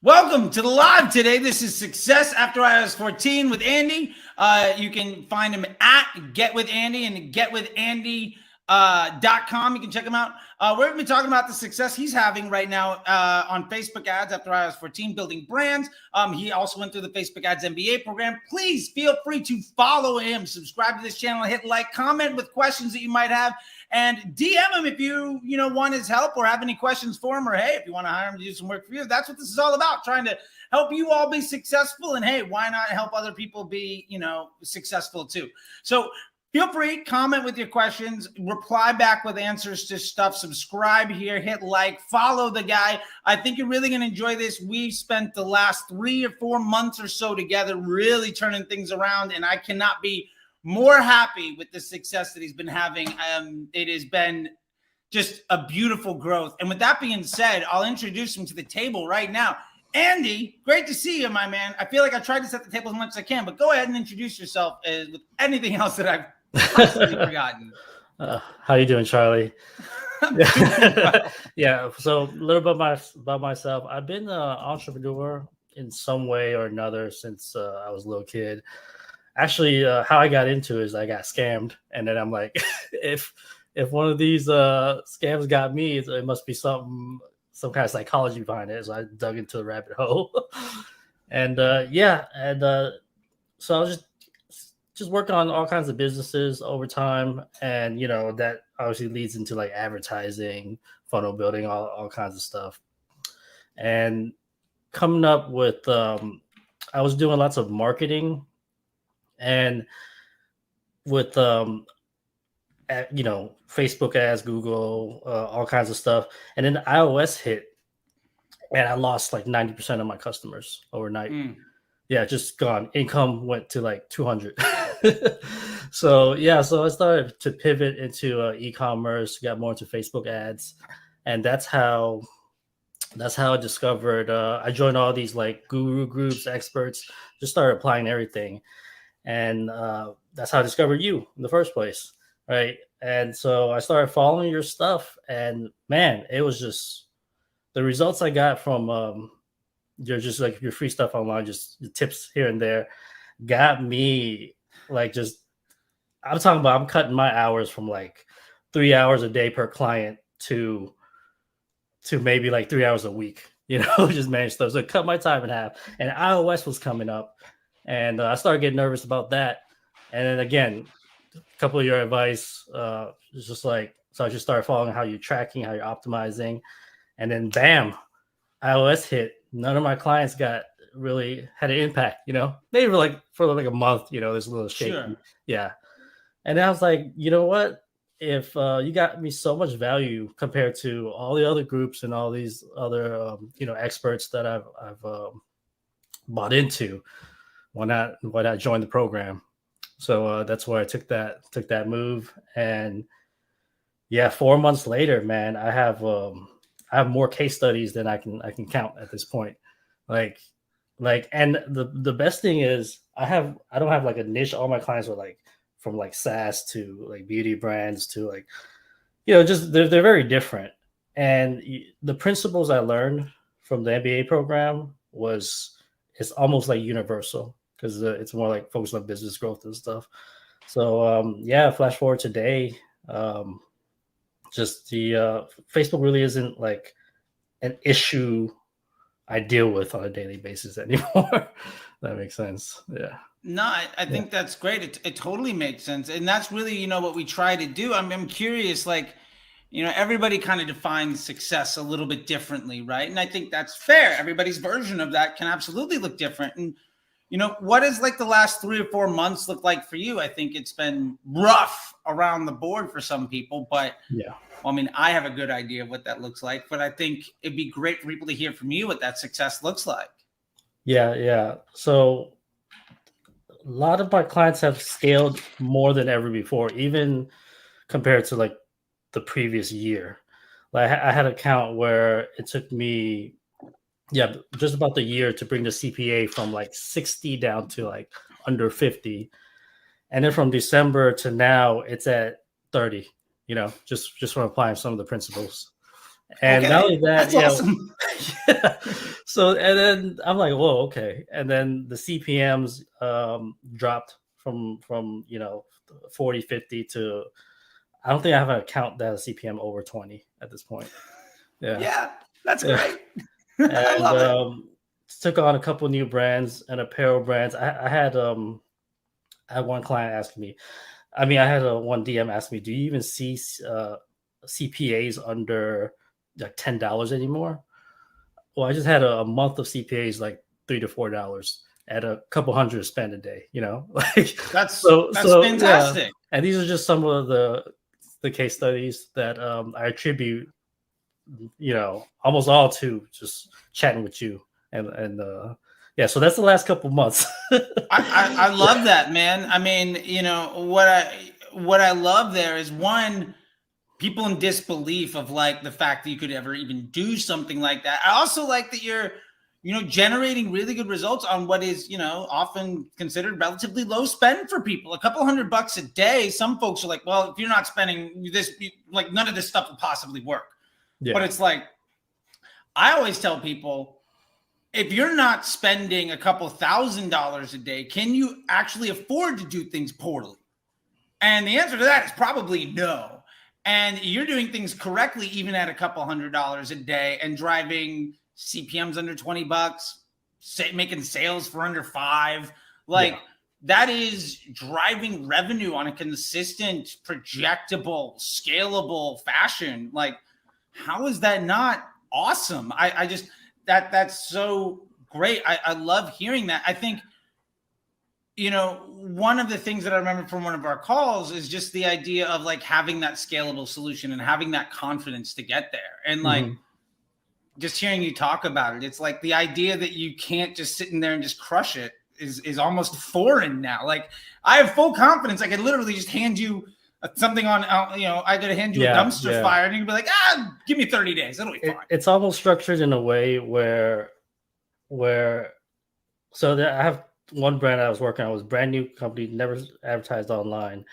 Welcome to the live today. This is Success After iOS 14 with Andy. You can find him at Get With Andy and getwithandy.com. You can check him out. We're going to be talking about the success he's having right now on Facebook ads after iOS 14, building brands. He also went through the Facebook ads MBA program. Please feel free to follow him, subscribe to this channel, hit like, comment with questions that you might have, and DM him if you want his help or have any questions for him, or hey, if you want to hire him to do some work for you. That's what this is all about, trying to help you all be successful. And hey, why not help other people be, successful too? So feel free, comment with your questions, reply back with answers to stuff, subscribe here, hit like, follow the guy. I think you're really going to enjoy this. We've spent the last 3 or 4 months or so together really turning things around, and I cannot be more happy with the success that he's been having. It has been just a beautiful growth. And with that being said, I'll introduce him to the table right now. Andy, great to see you, my man. I feel like I tried to set the table as much as I can, but go ahead and introduce yourself with anything else that I've constantly forgotten. How you doing, Charlie? Yeah. So a little bit about myself. I've been an entrepreneur in some way or another since I was a little kid. Actually, how I got into it is I got scammed, and then I'm like, if one of these scams got me, it must be some kind of psychology behind it. So I dug into the rabbit hole, and so I was just working on all kinds of businesses over time, and that obviously leads into like advertising, funnel building, all kinds of stuff, and coming up with I was doing lots of marketing. And with Facebook ads, Google, all kinds of stuff, and then iOS hit, and I lost like 90% of my customers overnight. Yeah, just gone. Income went to like 200. So I started to pivot into e-commerce, got more into Facebook ads, and that's how I discovered. I joined all these like guru groups, experts, just started applying everything. And that's how I discovered you in the first place, right? And so I started following your stuff, and man, it was just the results I got from your free stuff online, just the tips here and there, got me like I'm cutting my hours from like 3 hours a day per client to maybe like 3 hours a week, just manage stuff. So I cut my time in half, and iOS was coming up. And I started getting nervous about that. And then again, a couple of your advice, it's just like, so I just started following how you're tracking, how you're optimizing. And then bam, iOS hit. None of my clients had an impact, maybe for like a month, there's a little shaky. Sure. Yeah. And then I was like, you know what? If you got me so much value compared to all the other groups and all these other, experts that I've bought into, why not join the program? So that's where I took that move. And 4 months later, man, I have more case studies than I can count at this point. And the best thing is I don't have like a niche. All my clients are like from like SaaS to like beauty brands to like, just they're very different. And the principles I learned from the MBA program it's almost like universal, because it's more like focused on business growth and stuff. So flash forward today, just the Facebook really isn't like an issue I deal with on a daily basis anymore. That makes sense. Yeah. No, I think that's great. It totally makes sense. And that's really, what we try to do. I'm curious, like, everybody kind of defines success a little bit differently, right? And I think that's fair. Everybody's version of that can absolutely look different. And, what does like the last 3 or 4 months look like for you? I think it's been rough around the board for some people, but I have a good idea of what that looks like, but I think it'd be great for people to hear from you what that success looks like. Yeah. So a lot of my clients have scaled more than ever before, even compared to like the previous year. Like I had an account where it took me just about the year to bring the CPA from like 60 down to like under 50. And then from December to now, it's at 30, just from applying some of the principles. And Okay, not only that, that's awesome. yeah. So, and then I'm like, whoa, okay. And then the CPMs dropped from 40, 50 to, I don't think I have an account that has CPM over 20 at this point. Yeah. Yeah, that's Yeah. great. I And love it. took on a couple new brands and apparel brands. I had one client ask me, I had one DM ask me, do you even see CPAs under like $10 anymore? Well, I just had a month of CPAs like $3 to $4 at a couple hundred to spend a day, like That's so yeah. fantastic. And these are just some of the case studies that I attribute, almost all to just chatting with you and yeah. So that's the last couple months. I love that, man. I mean, what I love there is, one, people in disbelief of like the fact that you could ever even do something like that. I also like that you're, generating really good results on what is, often considered relatively low spend for people. A couple $100 a day. Some folks are like, well, if you're not spending this, like none of this stuff will possibly work. Yeah. But it's like, I always tell people, if you're not spending a couple $1,000s a day, can you actually afford to do things poorly? And the answer to that is probably no. And you're doing things correctly, even at a couple $100s a day, and driving CPMs under $20, making sales for under $5. That is driving revenue on a consistent, projectable, scalable fashion. Like, how is that not awesome? I just, that's so great. I love hearing that. I think, one of the things that I remember from one of our calls is just the idea of like having that scalable solution and having that confidence to get there. And like, just hearing you talk about it, it's like the idea that you can't just sit in there and just crush it is almost foreign now. Like, I have full confidence. I could literally just hand you something on, I could hand you a dumpster fire and you'd be like, give me 30 days. It'll be fine. It's almost structured in a way where I have one brand I was working on, was a brand new company, never advertised online,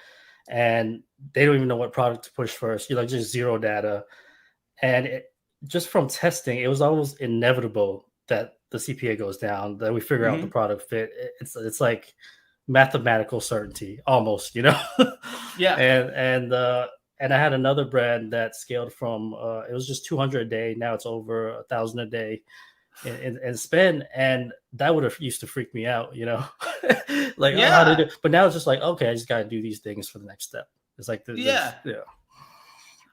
and they don't even know what product to push first. You're like just zero data. And just from testing, it was almost inevitable that the CPA goes down, that we figure out the product fit. It's like mathematical certainty almost, Yeah. And I had another brand that scaled from it was just 200 a day. Now it's over 1,000 a day in spend, and that would have used to freak me out, like, how to do. But now it's just like, okay, I just got to do these things for the next step. It's like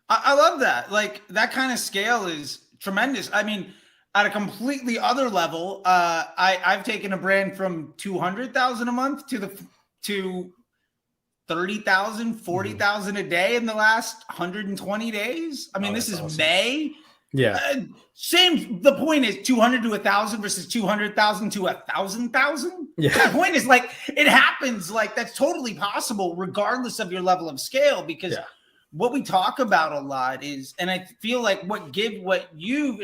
I love that. Like, that kind of scale is tremendous. I mean, at a completely other level, I've taken a brand from 200,000 a month to 30,000, 40,000 a day in the last 120 days. I mean, this is awesome. May. Yeah. Same. The point is 200 to 1,000 versus 200,000 to 1,000,000. Yeah. The point is, like, it happens. Like, that's totally possible regardless of your level of scale, because what we talk about a lot is, and I feel like what you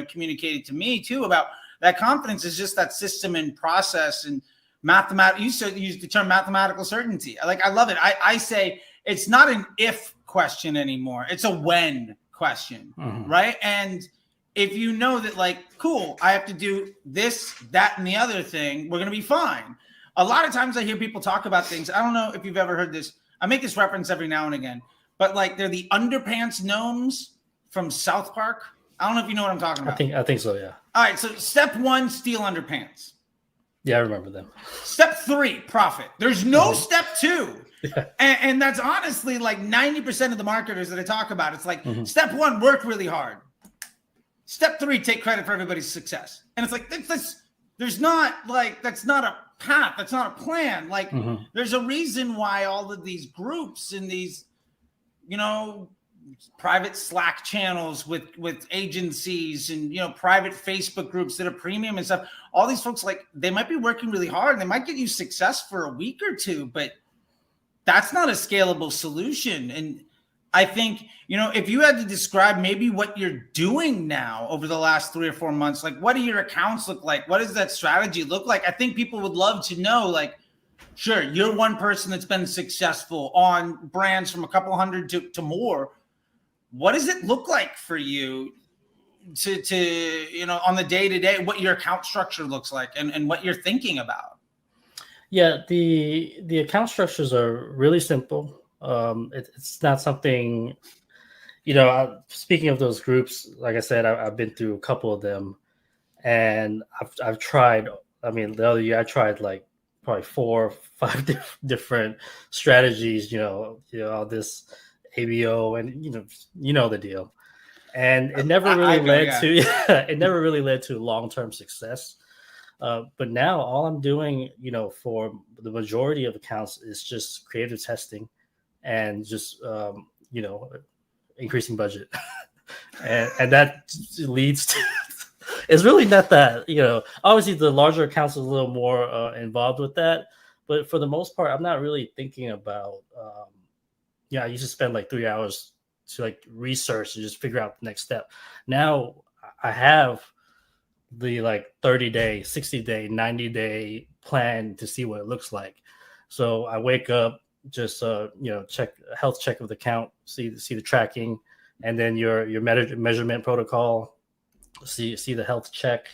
communicated to me too about that confidence is just that system and process and mathematical. You used the term mathematical certainty. I love it. I say it's not an if question anymore. It's a when question, right? And if you know that, like, cool, I have to do this, that, and the other thing, we're going to be fine. A lot of times I hear people talk about things. I don't know if you've ever heard this. I make this reference every now and again, but like, they're the underpants gnomes from South Park. I don't know if you know what I'm talking about. I think so, yeah. All right, so step 1, steal underpants. Yeah, I remember them. Step 3, profit. There's no step 2. Yeah. And that's honestly like 90% of the marketers that I talk about. It's like, step 1, work really hard. Step 3, take credit for everybody's success. And it's like, there's not like, that's not a path. That's not a plan. Like, there's a reason why all of these groups and these, private Slack channels with agencies and, private Facebook groups that are premium and stuff, all these folks, like, they might be working really hard and they might get you success for a week or two, but that's not a scalable solution. And I think, if you had to describe maybe what you're doing now over the last 3 or 4 months, like, what do your accounts look like? What does that strategy look like? I think people would love to know, like, sure, you're one person that's been successful on brands from a couple hundred to more. what does it look like for you to you know, on the day-to-day, what your account structure looks like and what you're thinking about? Yeah, the account structures are really simple. It's not something, speaking of those groups, like I said, I've been through a couple of them, and I've tried. I mean, the other year I tried like probably 4 or 5 different strategies. All this ABO, and the deal. And it never really led to it never really led to long-term success. But now all I'm doing, for the majority of accounts is just creative testing and just increasing budget. and that leads to it's really not that, obviously the larger accounts are a little more involved with that, but for the most part I'm not really thinking about I used to spend like 3 hours to like research and just figure out the next step. Now I have the like 30-day, 60-day, 90-day plan to see what it looks like. So I wake up, just check health check of the account, see the tracking, and then your measurement protocol, see the health check,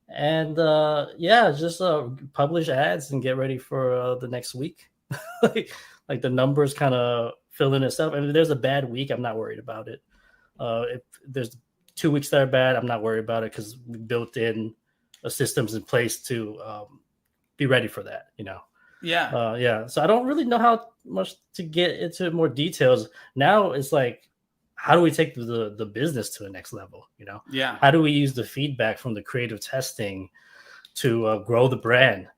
and just publish ads and get ready for the next week. like the numbers kind of fill in itself. And if there's a bad week, I'm not worried about it. If there's 2 weeks that are bad, I'm not worried about it because we built in systems in place to be ready for that. Yeah. So I don't really know how much to get into more details. Now it's like, how do we take the business to the next level? Yeah. How do we use the feedback from the creative testing to grow the brand,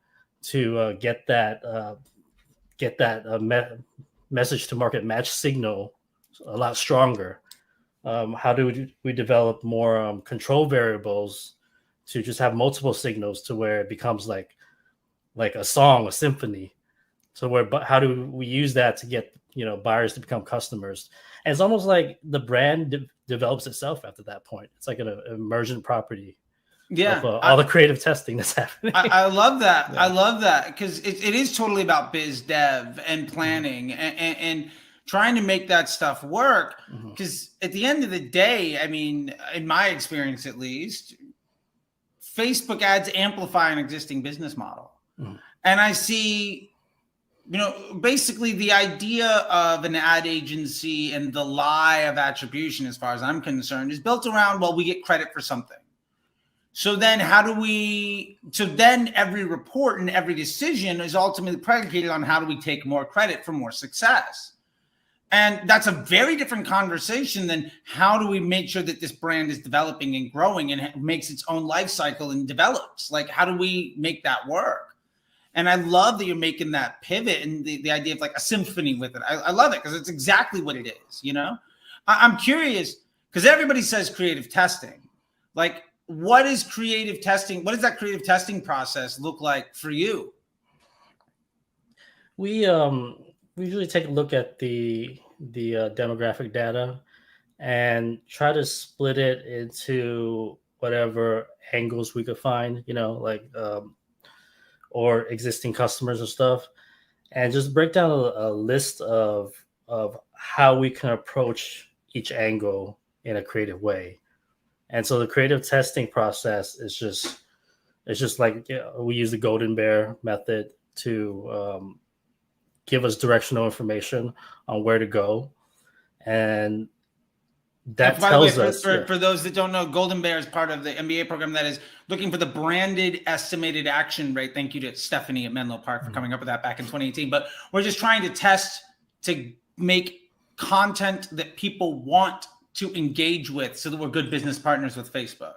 to get that message to market match signal a lot stronger? How do we develop more control variables to just have multiple signals to where it becomes like a song, a symphony? So how do we use that to get buyers to become customers? And it's almost like the brand develops itself after that point. It's like an emergent property. Yeah, of, all the creative testing that's happening. I love that. Yeah. I love that because it is totally about biz dev and planning and trying to make that stuff work. Because at the end of the day, I mean, in my experience at least, Facebook ads amplify an existing business model. And I see, basically the idea of an ad agency and the lie of attribution, as far as I'm concerned, is built around, well, we get credit for something. So then every report and every decision is ultimately predicated on how do we take more credit for more success. And that's a very different conversation than how do we make sure that this brand is developing and growing and makes its own life cycle and develops? Like, how do we make that work? And I love that you're making that pivot and the idea of like a symphony with it. I love it because it's exactly what it is, I'm curious because everybody says creative testing. Like, what is creative testing? What does that creative testing process look like for you? We usually take a look at the demographic data and try to split it into whatever angles we could find, or existing customers and stuff, and just break down a list of how we can approach each angle in a creative way. And so the creative testing process is just like we use the Golden Bear method to give us directional information on where to go. And that tells us. For those that don't know, Golden Bear is part of the MBA program that is looking for the branded estimated action rate. Thank you to Stephanie at Menlo Park for coming up with that back in 2018. But we're just trying to test to make content that people want to engage with so that we're good business partners with Facebook.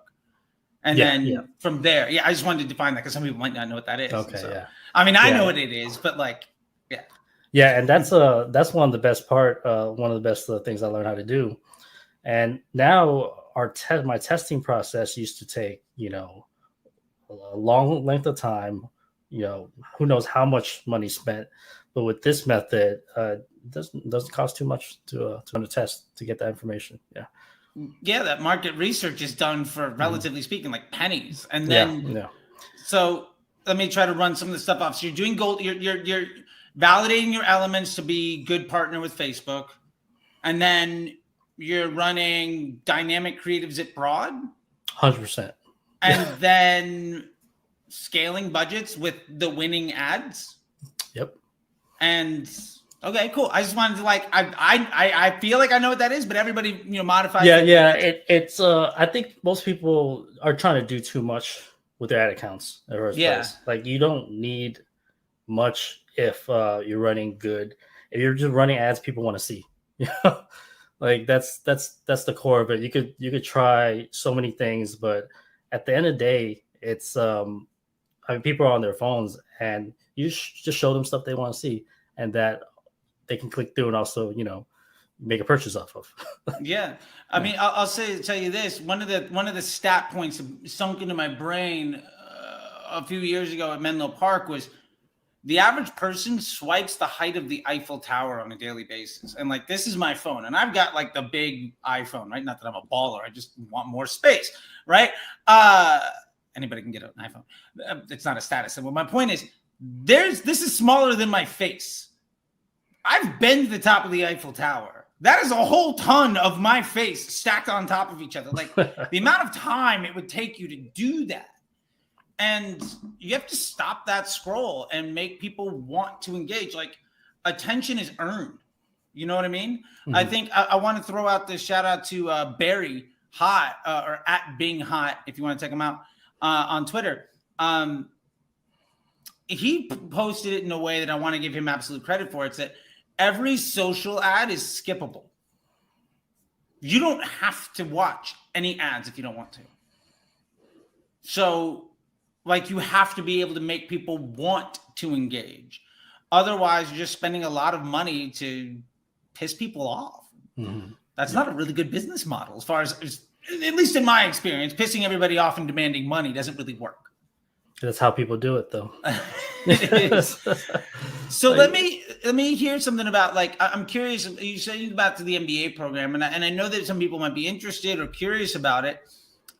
And then from there, I just wanted to define that because some people might not know what that is. Okay, so, I mean, I know what it is, but like, Yeah, and that's one of the best one of the best things I learned how to do. And now my testing process used to take, a long length of time, who knows how much money spent, but with this method, it doesn't cost too much to test to get that information. Yeah, that market research is done for, relatively speaking, like pennies. And then, so let me try to run some of the stuff off. So you're doing you're validating your elements to be good partner with Facebook. And then you're running dynamic creatives at Broad. 100%. And then scaling budgets with the winning ads. Yep. And okay, cool. I just wanted to I feel like I know what that is, but everybody modifies. Yeah. It's I think most people are trying to do too much with their ad accounts in the first place. Like you don't need much if you're running good. If you're just running ads, people want to see. Like that's the core of it. You could try so many things, but at the end of the day, it's people are on their phones, and you just show them stuff they want to see, and that they can click through and also make a purchase off of. Yeah, I mean, I'll tell you this. One of the stat points sunk into my brain a few years ago at Menlo Park was the average person swipes the height of the Eiffel Tower on a daily basis. And like, this is my phone, and I've got like the big iPhone, right? Not that I'm a baller. I just want more space, right? Anybody can get an iPhone. It's not a status symbol. My point is, this is smaller than my face. I've been to the top of the Eiffel Tower. That is a whole ton of my face stacked on top of each other. Like the amount of time it would take you to do that. And you have to stop that scroll and make people want to engage. Like attention is earned. You know what I mean? Mm-hmm. I think I want to throw out this shout out to Barry Hot or at Bing Hot, if you want to check him out on Twitter. He posted it in a way that I want to give him absolute credit for. It's that every social ad is skippable. You don't have to watch any ads if you don't want to. So, like, you have to be able to make people want to engage. Otherwise, you're just spending a lot of money to piss people off. Mm-hmm. That's not a really good business model as far as, at least in my experience. Pissing everybody off and demanding money doesn't really work. That's how people do it, though. It is. So let me hear something about, like, I'm curious. You said about the MBA program, and I know that some people might be interested or curious about it.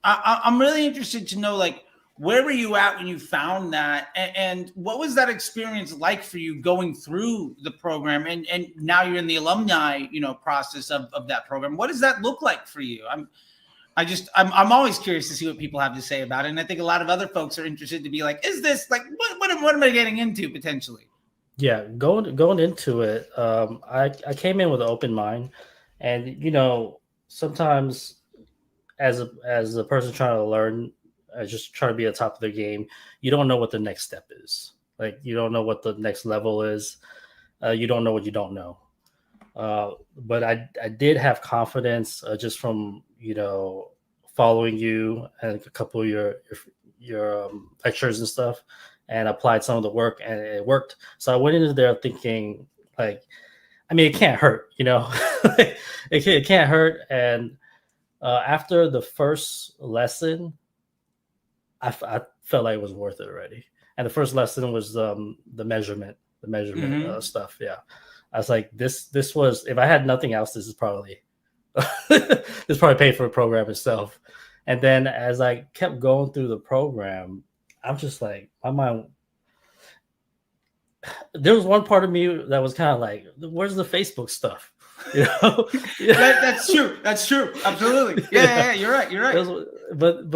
I'm really interested to know, like, where were you at when you found that, and what was that experience like for you going through the program, and now you're in the alumni, process of that program. What does that look like for you? I'm always curious to see what people have to say about it, and I think a lot of other folks are interested to be like, is this like what am I getting into potentially? Yeah, going into it, I came in with an open mind, and sometimes as a person trying to learn, just trying to be at the top of their game, you don't know what the next step is. Like, you don't know what the next level is. You don't know what you don't know. But I did have confidence just from following you and a couple of your lectures and stuff, and applied some of the work, and it worked. So I went into there thinking, like, I mean, it can't hurt, it can't hurt. And after the first lesson, I felt like it was worth it already. And the first lesson was the measurement mm-hmm. Stuff. Yeah. I was like, this was, if I had nothing else, this is probably paid for the program itself. And then as I kept going through the program, I'm just like, my mind, there was one part of me that was kind of like, where's the Facebook stuff? That's true. Absolutely. Yeah. You're right. But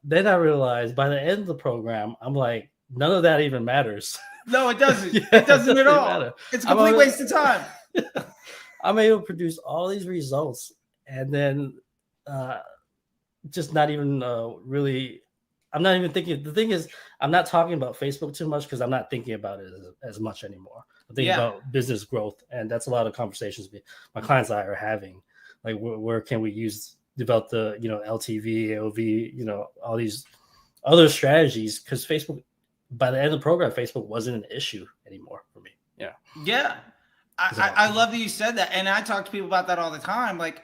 then I realized by the end of the program, I'm like, none of that even matters. No, it doesn't. It doesn't at all. Matter. It's a complete waste of time. I'm able to produce all these results, and then just not even really. I'm not even thinking. The thing is, I'm not talking about Facebook too much because I'm not thinking about it as much anymore. I'm thinking about business growth, and that's a lot of conversations my clients and I are having. Like, where can we develop the LTV, AOV, all these other strategies? Because Facebook, by the end of the program, Facebook wasn't an issue anymore for me. Yeah. I love that you said that, and I talk to people about that all the time. Like,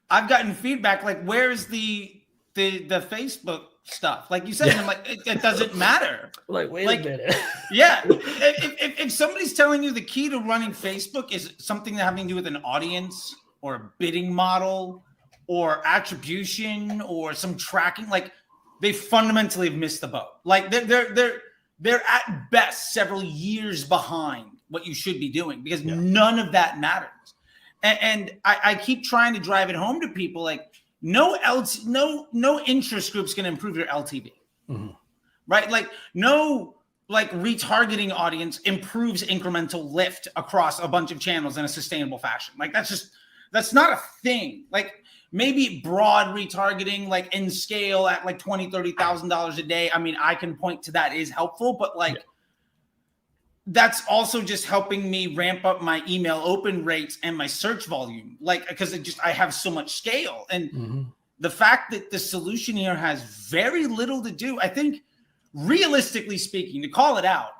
I've gotten feedback like, where's the Facebook stuff? Like you said, and I'm like, it doesn't matter. Like, wait a minute. Yeah. If somebody's telling you the key to running Facebook is something that having to do with an audience or a bidding model or attribution or some tracking, like, they fundamentally have missed the boat. Like, they're at best several years behind what you should be doing, because none of that matters. And I keep trying to drive it home to people, like no interest group's going to improve your LTV, right? Like no like retargeting audience improves incremental lift across a bunch of channels in a sustainable fashion. Like that's not a thing. Like maybe broad retargeting, like in scale at like $20,000, $30,000 a day. I mean, I can point to that is helpful, but like that's also just helping me ramp up my email open rates and my search volume. Like, because I have so much scale. And the fact that the solution here has very little to do, I think, realistically speaking, to call it out,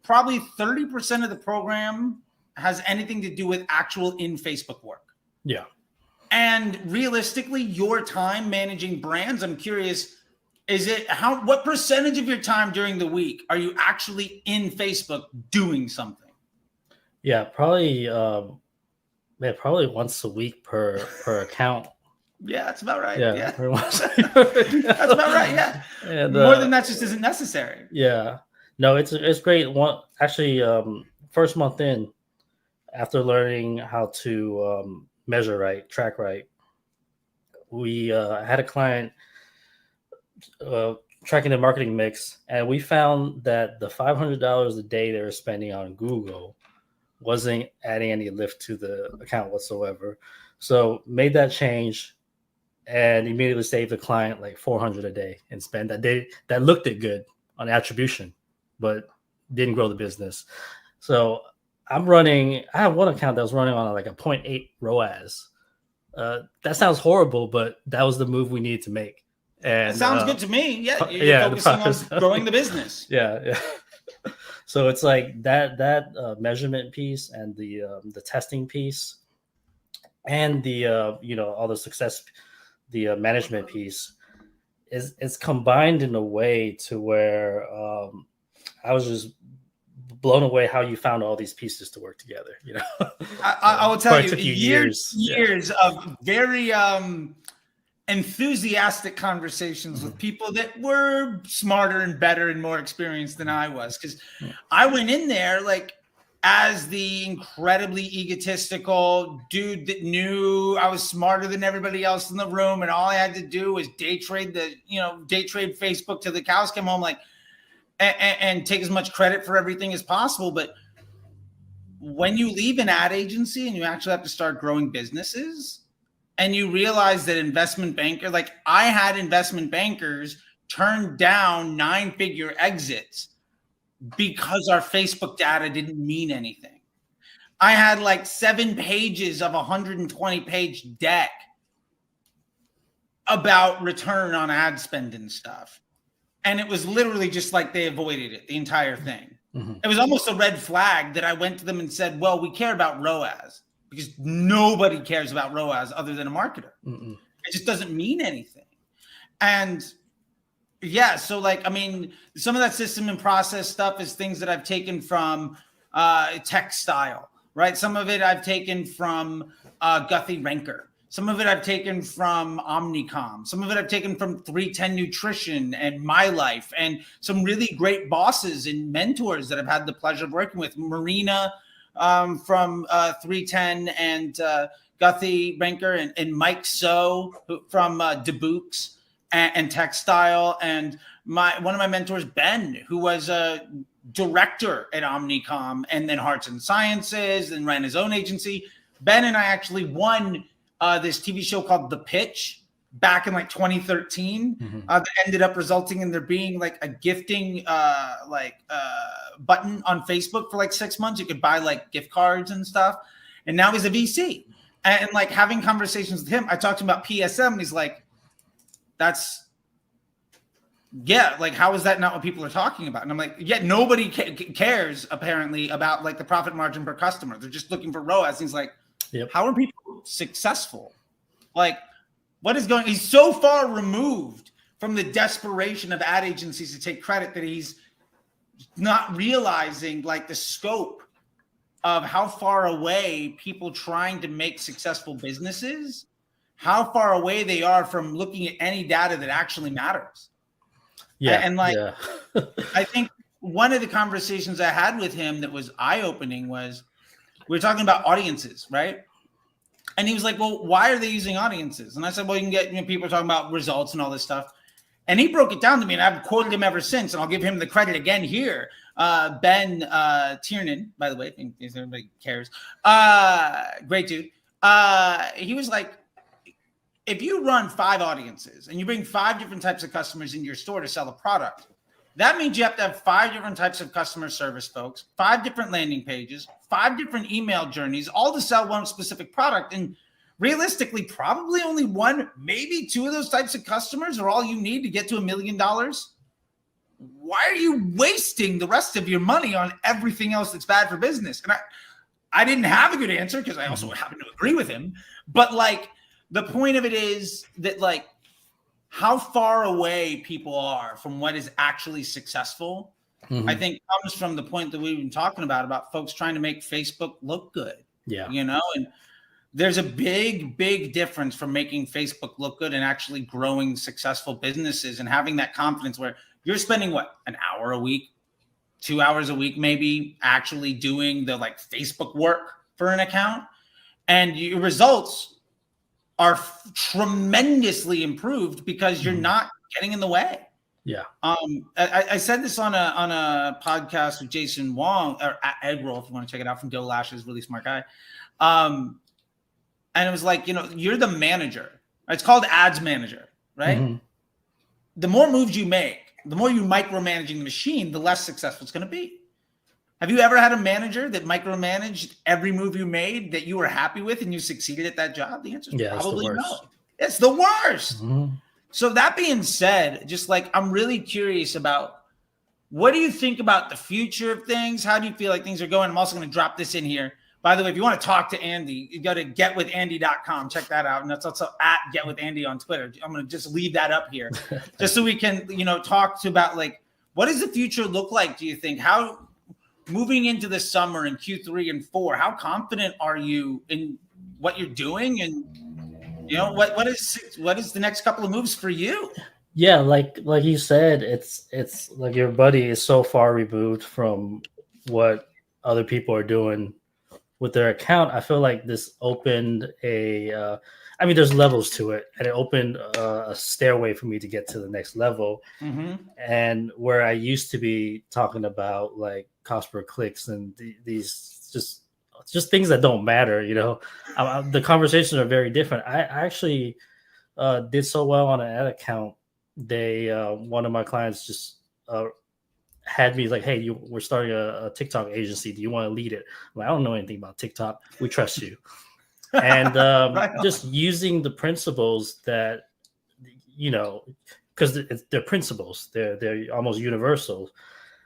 probably 30% of the program has anything to do with actual in Facebook work. Yeah. And realistically, your time managing brands, I'm curious, what percentage of your time during the week are you actually in Facebook doing something? Yeah, probably probably once a week per account. Yeah, that's about right. Yeah. That's about right. Yeah. And, more than that just isn't necessary. Yeah. No, it's great. First month in, after learning how to measure right, track right, we had a client tracking the marketing mix, and we found that the $500 a day they were spending on Google wasn't adding any lift to the account whatsoever. So made that change and immediately saved the client like $400 a day and spend that day. That looked it good on attribution, but didn't grow the business. So I have one account that was running on like a 0.8 ROAS. That sounds horrible, but that was the move we needed to make. And it sounds good to me. Yeah, you're focusing on growing the business. Yeah. So it's like that measurement piece and the testing piece and the all the success, the management piece is combined in a way to where I was just blown away how you found all these pieces to work together. I will tell you, years of very enthusiastic conversations with people that were smarter and better and more experienced than I was. Because I went in there like as the incredibly egotistical dude that knew I was smarter than everybody else in the room, and all I had to do was day trade Facebook till the cows came home, like, and take as much credit for everything as possible. But when you leave an ad agency and you actually have to start growing businesses, and you realize that I had investment bankers turn down 9-figure exits because our Facebook data didn't mean anything. I had like 7 pages of a 120-page deck about return on ad spend and stuff. And it was literally just like they avoided it, the entire thing. It was almost a red flag that I went to them and said, well, we care about ROAS. Because nobody cares about ROAS other than a marketer. It just doesn't mean anything. And yeah, so like, I mean, some of that system and process stuff is things that I've taken from Textile, right? Some of it I've taken from Guthy Renker. Some of it I've taken from Omnicom. Some of it I've taken from 310 Nutrition and My Life, and some really great bosses and mentors that I've had the pleasure of working with. Marina from 310 and Guthy Renker and Mike So from DeBooks and Textile, and one of my mentors, Ben, who was a director at Omnicom and then Hearts and Sciences and ran his own agency. Ben and I actually won this TV show called The Pitch back in like 2013 that ended up resulting in there being like a gifting button on Facebook for like 6 months. You could buy like gift cards and stuff. And now he's a VC. And like having conversations with him, I talked to him about PSM and he's like, like, how is that not what people are talking about? And I'm like, yeah, nobody cares apparently about like the profit margin per customer. They're just looking for ROAS. And he's like, how are people successful? Like, what is going? He's so far removed from the desperation of ad agencies to take credit that he's not realizing like the scope of how far away people trying to make successful businesses, how far away they are from looking at any data that actually matters. I think one of the conversations I had with him that was eye-opening was we were talking about audiences, right? And he was like, well, why are they using audiences? And I said, well, you can get, people are talking about results and all this stuff. And he broke it down to me, and I've quoted him ever since. And I'll give him the credit again here. Ben Tiernan, by the way, if anybody cares. Great dude. He was like, if you run 5 audiences and you bring 5 different types of customers into your store to sell a product, that means you have to have 5 different types of customer service folks, 5 different landing pages, 5 different email journeys, all to sell one specific product. And realistically, probably only 1, maybe 2 of those types of customers are all you need to get to $1 million. Why are you wasting the rest of your money on everything else that's bad for business? And I didn't have a good answer because I also happen to agree with him. But like, the point of it is that like, how far away people are from what is actually successful, I think comes from the point that we've been talking about folks trying to make Facebook look good. Yeah. And there's a big, big difference from making Facebook look good and actually growing successful businesses and having that confidence where you're spending an hour a week, 2 hours a week, maybe actually doing the like Facebook work for an account, and your results are tremendously improved because you're not getting in the way. Yeah. I said this on a podcast with Jason Wong, or Egg Roll, if you want to check it out, from Joe Lash's really smart guy. And it was like, you're the manager. It's called ads manager, right? Mm-hmm. The more moves you make, the more you micromanaging the machine, the less successful it's going to be. Have you ever had a manager that micromanaged every move you made that you were happy with and you succeeded at that job? The answer is probably no. It's the worst. Mm-hmm. So that being said, just like, I'm really curious about, what do you think about the future of things? How do you feel like things are going? I'm also going to drop this in here. By the way, if you want to talk to Andy, you go to getwithandy.com. Check that out. And that's also at getwithandy on Twitter. I'm going to just leave that up here just so we can, talk about like, what does the future look like? Do you think? How, moving into the summer in Q3 and 4, how confident are you in what you're doing? And, what is the next couple of moves for you? Yeah. Like you said, it's like your buddy is so far removed from what other people are doing with their account. I feel like this opened there's levels to it, and it opened a stairway for me to get to the next level. Mm-hmm. And where I used to be talking about like cost per clicks and these just things that don't matter, the conversations are very different. I actually did so well on an ad account. One of my clients just had me like, hey, we're starting a TikTok agency. Do you want to lead it? I'm like, I don't know anything about TikTok. We trust you. And just using the principles that, because they're principles, they're almost universal.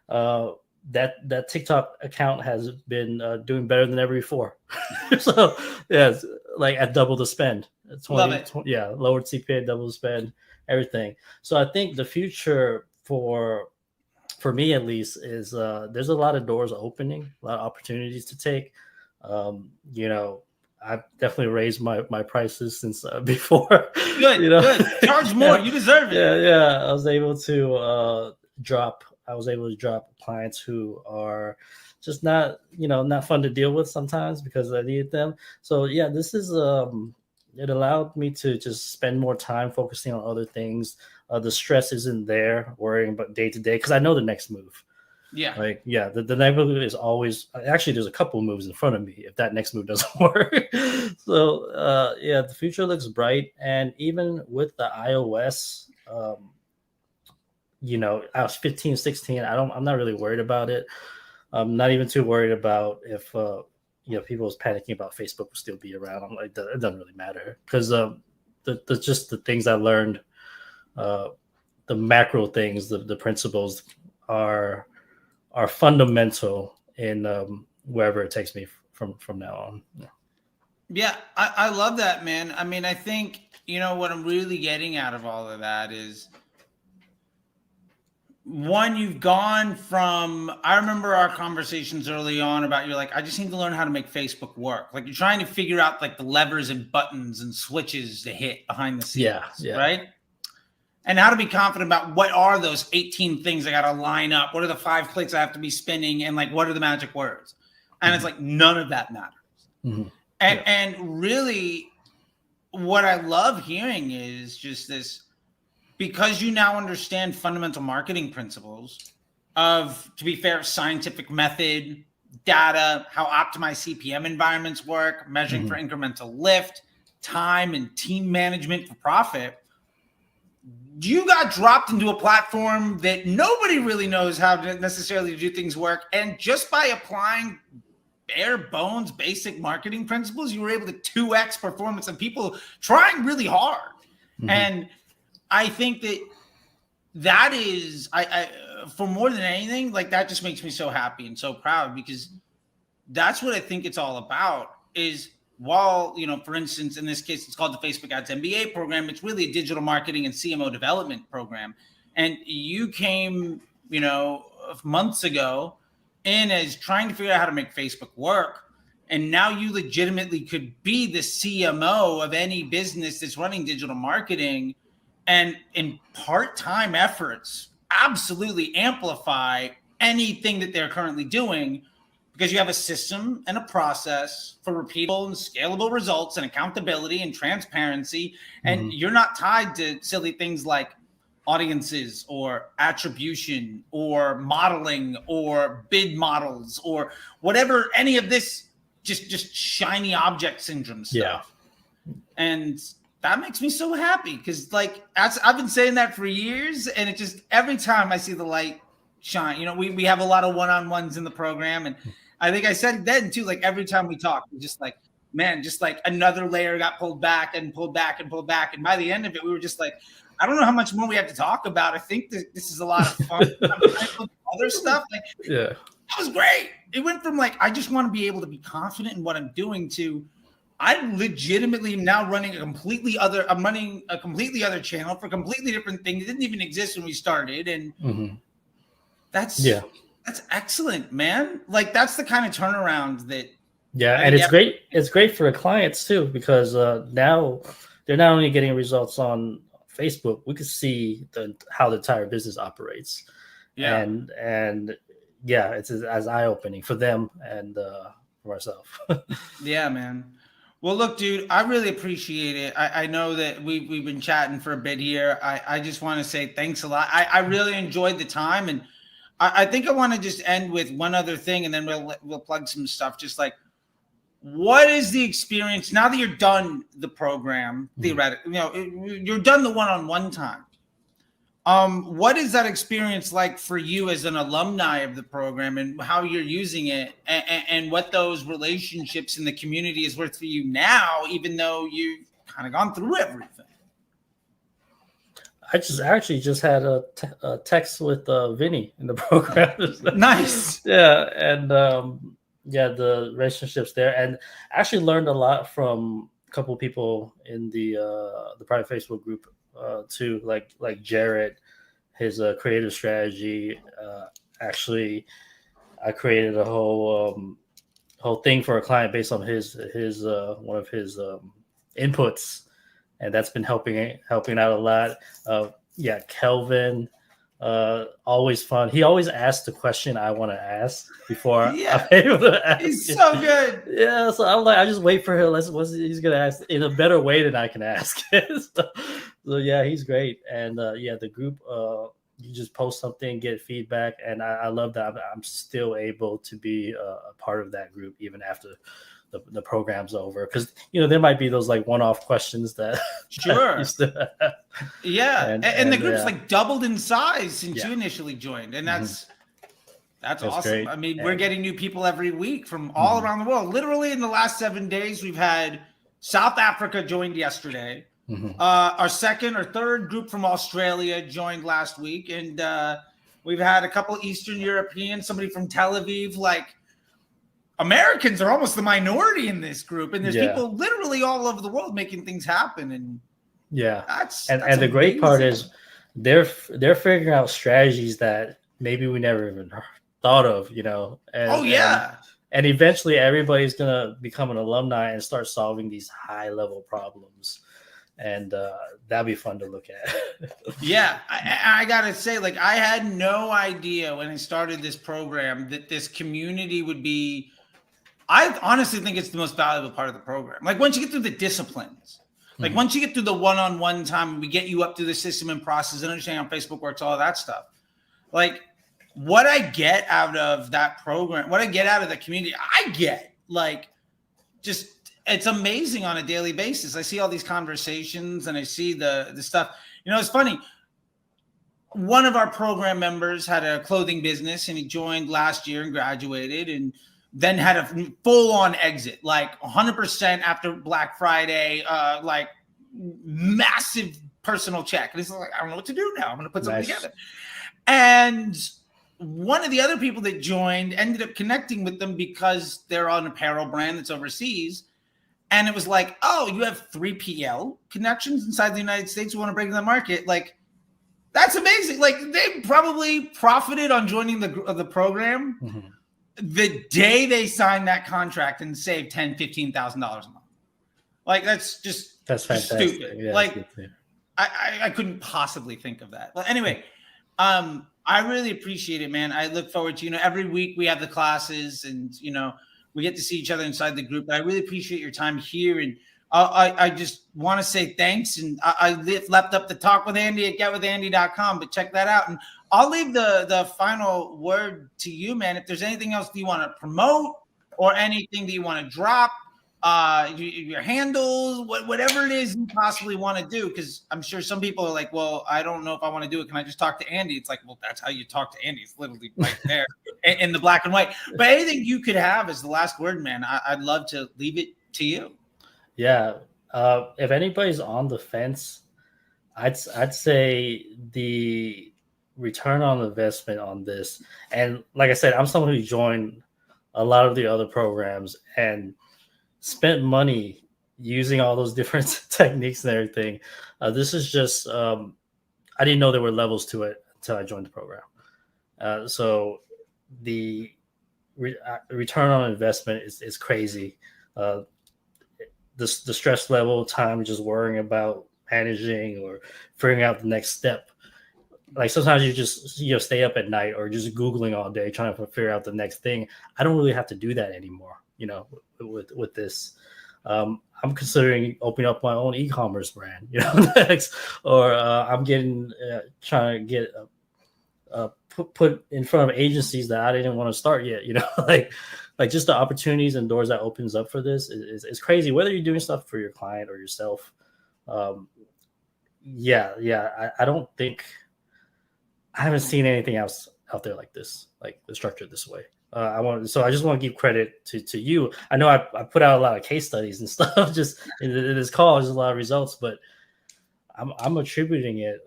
That TikTok account has been doing better than ever before. So yeah, it's like at double the spend. 20, lowered CPA, double the spend, everything. So I think the future for me at least is there's a lot of doors opening, a lot of opportunities to take. I've definitely raised my prices since before. Good, good. Charge more. You deserve it. Yeah. I was able to drop clients who are just not fun to deal with sometimes because I needed them. So yeah, this is it allowed me to just spend more time focusing on other things. The stress isn't there, worrying about day to day, because I know the next move. Yeah. The next move is always, actually there's a couple of moves in front of me if that next move doesn't work. So the future looks bright. And even with the iOS, I was 15, 16. I'm not really worried about it. I'm not even too worried about if people was panicking about Facebook will still be around. I'm like, it doesn't really matter, because just the things I learned, the macro things, the principles are fundamental in wherever it takes me from now on. Yeah, I love that, man. I mean, I think, what I'm really getting out of all of that is, one, you've gone from, I remember our conversations early on about, you're like, I just need to learn how to make Facebook work. Like, you're trying to figure out like the levers and buttons and switches to hit behind the scenes, right? And how to be confident about what are those 18 things I got to line up? What are the 5 clicks I have to be spinning? And like, what are the magic words? And it's like, none of that matters. Mm-hmm. And really what I love hearing is just this, because you now understand fundamental marketing principles of, to be fair, scientific method, data, how optimized CPM environments work, measuring for incremental lift, time, and team management for profit. You got dropped into a platform that nobody really knows how to necessarily do things work. And just by applying bare bones, basic marketing principles, you were able to 2x performance of people trying really hard. And I think that is, I for more than anything, like that just makes me so happy and so proud, because that's what I think it's all about. Is, while, for instance, in this case, it's called the Facebook Ads MBA program, it's really a digital marketing and CMO development program. And you came, months ago in as trying to figure out how to make Facebook work. And now you legitimately could be the CMO of any business that's running digital marketing, and in part-time efforts, absolutely amplify anything that they're currently doing, because you have a system and a process for repeatable and scalable results and accountability and transparency. And you're not tied to silly things like audiences or attribution or modeling or bid models or whatever, any of this just shiny object syndrome stuff. And that makes me so happy, because I've been saying that for years, and it just, every time I see the light shine, we have a lot of one-on-ones in the program, and I think I said then too, every time we talk, we're just man, just another layer got pulled back and pulled back and pulled back. And by the end of it, we were just I don't know how much more we have to talk about. I think this is a lot of fun. Other stuff. That was great. It went from I just want to be able to be confident in what I'm doing to, I legitimately am now running I'm running a completely other channel for a completely different thing that didn't even exist when we started. And that's excellent, man. That's the kind of turnaround that. And it's great. It's great for the clients too, because now they're not only getting results on Facebook, we can see how the entire business operates. And it's as eye-opening for them and for ourselves. Yeah, man. Well, look, dude, I really appreciate it. I know that we've been chatting for a bit here. I just want to say thanks a lot. I really enjoyed the time, and I think I want to just end with one other thing, and then we'll plug some stuff. Just what is the experience now that you're done the program? Theoretically, you're done the one-on-one time. What is that experience like for you as an alumni of the program, and how you're using it, and what those relationships in the community is worth for you now, even though you've kind of gone through everything? I actually just had a text with Vinny in the program. Nice. And the relationships there, and actually learned a lot from a couple of people in the private Facebook group too, like Jared, his creative strategy. Actually, I created a whole thing for a client based on his one of his inputs, and that's been helping out a lot. Kelvin, always fun. He always asks the question I want to ask before I'm able to ask. He's so good. Yeah, so I'm I just wait for him. What's he's gonna ask in a better way than I can ask it. So he's great. And the group, you just post something, get feedback, and I love that I'm still able to be a part of that group even after the program's over, because there might be those one-off questions that and the group's doubled in size since you initially joined, and that's awesome. Great. I mean, we're getting new people every week from all around the world. Literally in the last 7 days, we've had South Africa joined yesterday. Our second or third group from Australia joined last week, and we've had a couple Eastern Europeans, somebody from Tel Aviv. Americans are almost the minority in this group, and there's people literally all over the world making things happen. And that's the great part is they're figuring out strategies that maybe we never even thought of, and eventually everybody's gonna become an alumni and start solving these high level problems, and that'd be fun to look at. I gotta say, I had no idea when I started this program that this community would be I honestly think it's the most valuable part of the program. Like once you get through the disciplines, like once you get through the one-on-one time, we get you up through the system and process and understanding how Facebook works, all that stuff. Like what I get out of that program, what I get out of the community, I get like just it's amazing on a daily basis. I see all these conversations and I see the stuff. You know, it's funny. One of our program members had a clothing business and he joined last year and graduated and then had a full-on exit, like 100% after Black Friday, like massive personal check. And he's like, I don't know what to do now. I'm going to put something together. And one of the other people that joined ended up connecting with them because they're an apparel brand that's overseas. And it was like, oh, you have 3PL connections inside the United States. You want to break into the market. Like, that's amazing. Like, they probably profited on joining the program the day they signed that contract and saved $10,000, $15,000 a month. Like, that's fantastic. Stupid. Yeah, like, I couldn't possibly think of that. But anyway, I really appreciate it, man. I look forward to, every week we have the classes and, we get to see each other inside the group. But I really appreciate your time here. And I just want to say thanks. And I left up the talk with Andy at getwithandy.com, but check that out. And I'll leave the final word to you, man. If there's anything else that you want to promote or anything that you want to drop, your handles, whatever it is you possibly want to do, because I'm sure some people are like, well, I don't know if I want to do it. Can I just talk to Andy? It's like, well, that's how you talk to Andy. It's literally right there in the black and white. But anything you could have as the last word, man, I'd love to leave it to you. Yeah. If anybody's on the fence, I'd say the return on investment on this. And like I said, I'm someone who joined a lot of the other programs and spent money using all those different techniques and everything. This is just, I didn't know there were levels to it until I joined the program. So the return on investment is crazy. The stress level, time just worrying about managing or figuring out the next step. Like sometimes you just stay up at night or just Googling all day trying to figure out the next thing. I don't really have to do that anymore, with this. I'm considering opening up my own e-commerce brand, next, or I'm trying to get put in front of agencies that I didn't want to start yet, like just the opportunities and doors that opens up for this is crazy, whether you're doing stuff for your client or yourself. I don't think I haven't seen anything else out there like this, like the structure this way. I just want to give credit to you. I know I put out a lot of case studies and stuff just in this call, just a lot of results, but I'm attributing it.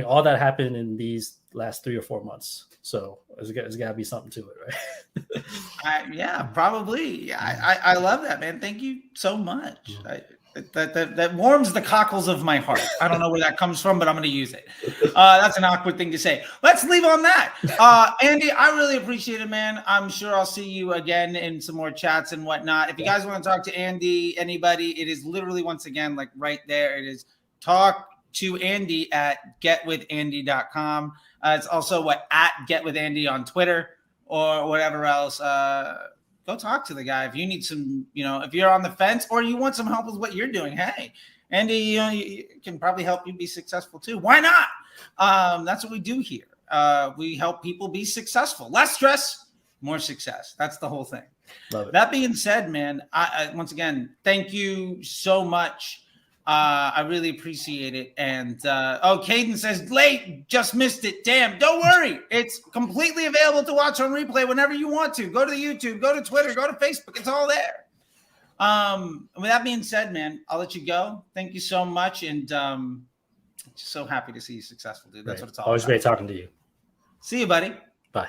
All that happened in these last 3 or 4 months. So there's got to be something to it, right? Yeah, probably. I love that, man. Thank you so much. That warms the cockles of my heart. I don't know where that comes from, but I'm going to use it. That's an awkward thing to say. Let's leave on that. Andy, I really appreciate it, man. I'm sure I'll see you again in some more chats and whatnot. If you guys want to talk to Andy, anybody, it is literally, once again, like right there. It is talk to Andy at getwithandy.com. It's also at getwithandy on Twitter or whatever else. Go talk to the guy. If you need some, if you're on the fence or you want some help with what you're doing, hey, Andy, you can probably help you be successful too. Why not? That's what we do here. We help people be successful. Less stress, more success. That's the whole thing. Love it. That being said, man, I once again, thank you so much. I really appreciate it. And Caden says, late, just missed it. Damn, don't worry. It's completely available to watch on replay whenever you want to. Go to the YouTube, go to Twitter, go to Facebook. It's all there. With that being said, man, I'll let you go. Thank you so much. And just so happy to see you successful, dude. That's what it's all Always about. great talking to you. See you, buddy. Bye.